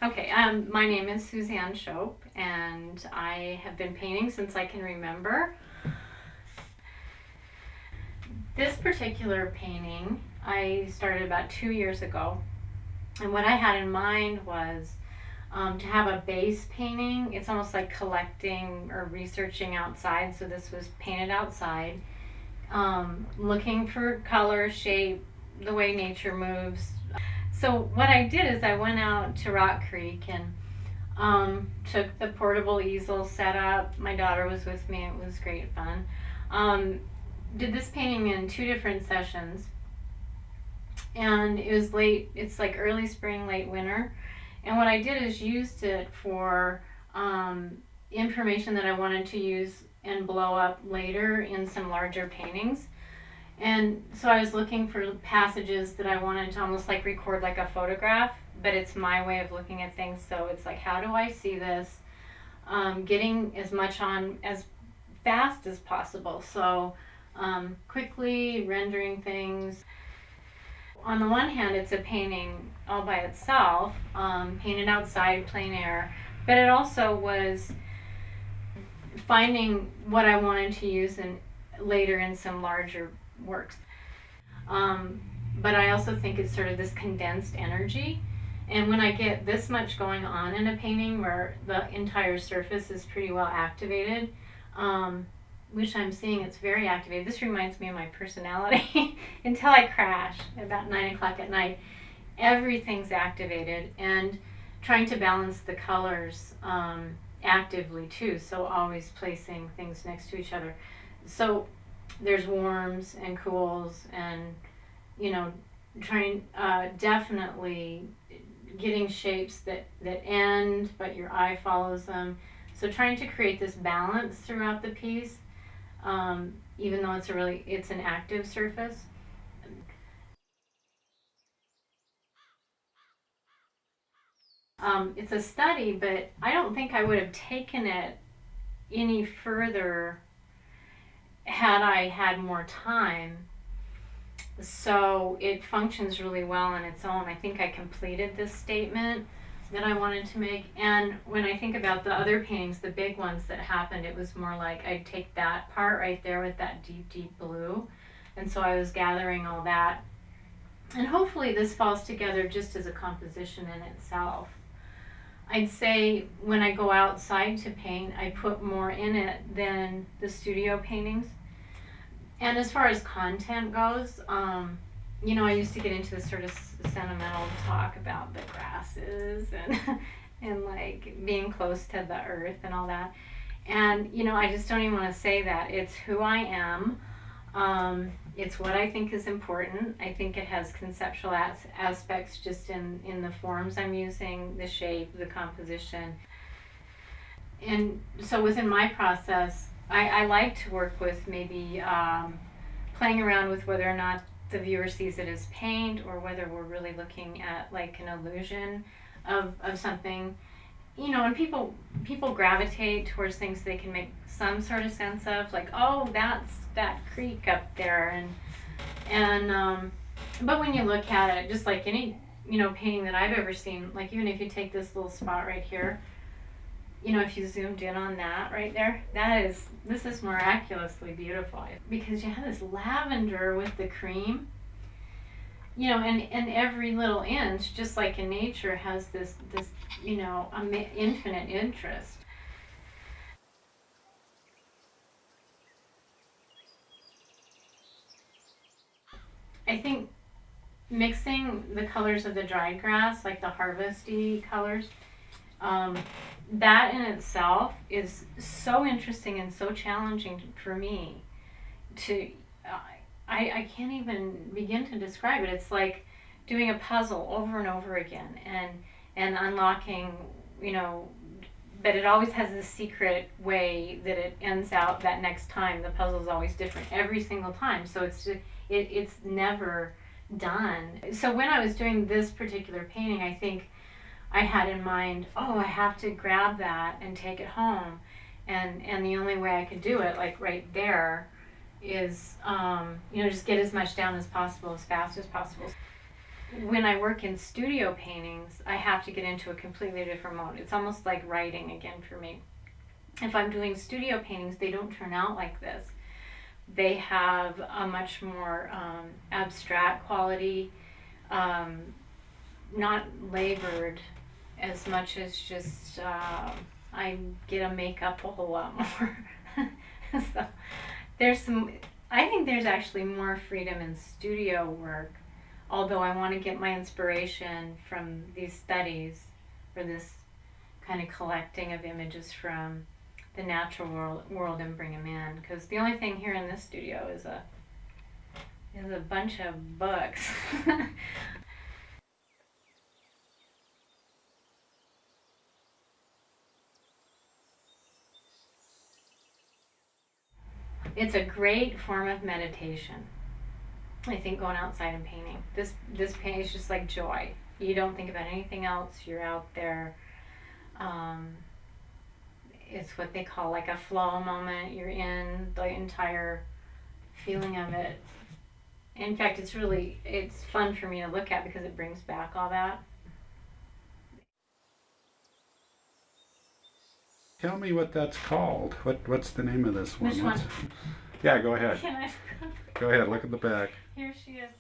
Okay, my name is Suzanne Shope, and I have been painting since I can remember. This particular painting I started about 2 years ago, and what I had in mind was to have a base painting. It's almost like collecting or researching outside, so this was painted outside, looking for color, shape, the way nature moves. So what I did is I went out to Rock Creek and took the portable easel set up. My daughter was with me. It was great fun. Did this painting in 2 different sessions, and it was late. It's like early spring, late winter. And what I did is used it for information that I wanted to use and blow up later in some larger paintings. And so I was looking for passages that I wanted to almost like record like a photograph, but it's my way of looking at things. So it's like, how do I see this? Getting as much on as fast as possible. So quickly rendering things. On the one hand, it's a painting all by itself, painted outside, plein air, but it also was finding what I wanted to use later in some larger works. But I also think it's sort of this condensed energy. And when I get this much going on in a painting where the entire surface is pretty well activated, which I'm seeing it's very activated. This reminds me of my personality until I crash at about 9 o'clock at night. Everything's activated, and trying to balance the colors actively too. So always placing things next to each other. So there's warms and cools, and trying definitely getting shapes that end but your eye follows them. So trying to create this balance throughout the piece, even though it's an active surface. It's a study, but I don't think I would have taken it any further had I had more time. So it functions really well on its own. I think I completed this statement that I wanted to make. And when I think about the other paintings, the big ones that happened, it was more like I'd take that part right there with that deep, deep blue. And so I was gathering all that. And hopefully this falls together just as a composition in itself. I'd say when I go outside to paint, I put more in it than the studio paintings. And as far as content goes, I used to get into this sort of sentimental talk about the grasses and and like being close to the earth and all that. And I just don't even want to say that. It's who I am. It's what I think is important. I think it has conceptual aspects just in the forms I'm using, the shape, the composition. And so within my process, I like to work with maybe playing around with whether or not the viewer sees it as paint or whether we're really looking at like an illusion of something. And people gravitate towards things they can make some sort of sense of, like, oh, that's that creek up there, and but when you look at it, just like any painting that I've ever seen, like even if you take this little spot right here, if you zoomed in on that right there, this is miraculously beautiful because you have this lavender with the cream, and every little inch, just like in nature, has this infinite interest. I think mixing the colors of the dried grass, like the harvesty colors, that in itself is so interesting and so challenging for me to I can't even begin to describe it. It's like doing a puzzle over and over again, and unlocking, but it always has this secret way that it ends out that next time. The puzzle is always different every single time, so it's never done. So when I was doing this particular painting, I think I had in mind, oh, I have to grab that and take it home, and the only way I could do it, like right there, is just get as much down as possible, as fast as possible. when I work in studio paintings, I have to get into a completely different mode. It's almost like writing again for me. If I'm doing studio paintings, they don't turn out like this. They have a much more abstract quality, not labored as much as just I get to make up a whole lot more. So there's some, I think there's actually more freedom in studio work, although I want to get my inspiration from these studies or this kind of collecting of images from the natural world and bring them in, because the only thing here in this studio is a bunch of books. It's a great form of meditation. I think going outside and painting. This paint is just like joy. You don't think about anything else. You're out there. Um, it's what they call like a flow moment. You're in the entire feeling of it. In fact, it's fun for me to look at because it brings back all that. Tell me what that's called. What's the name of this one? Which one? Yeah, go ahead. Can I? Go ahead, look at the back. Here she is.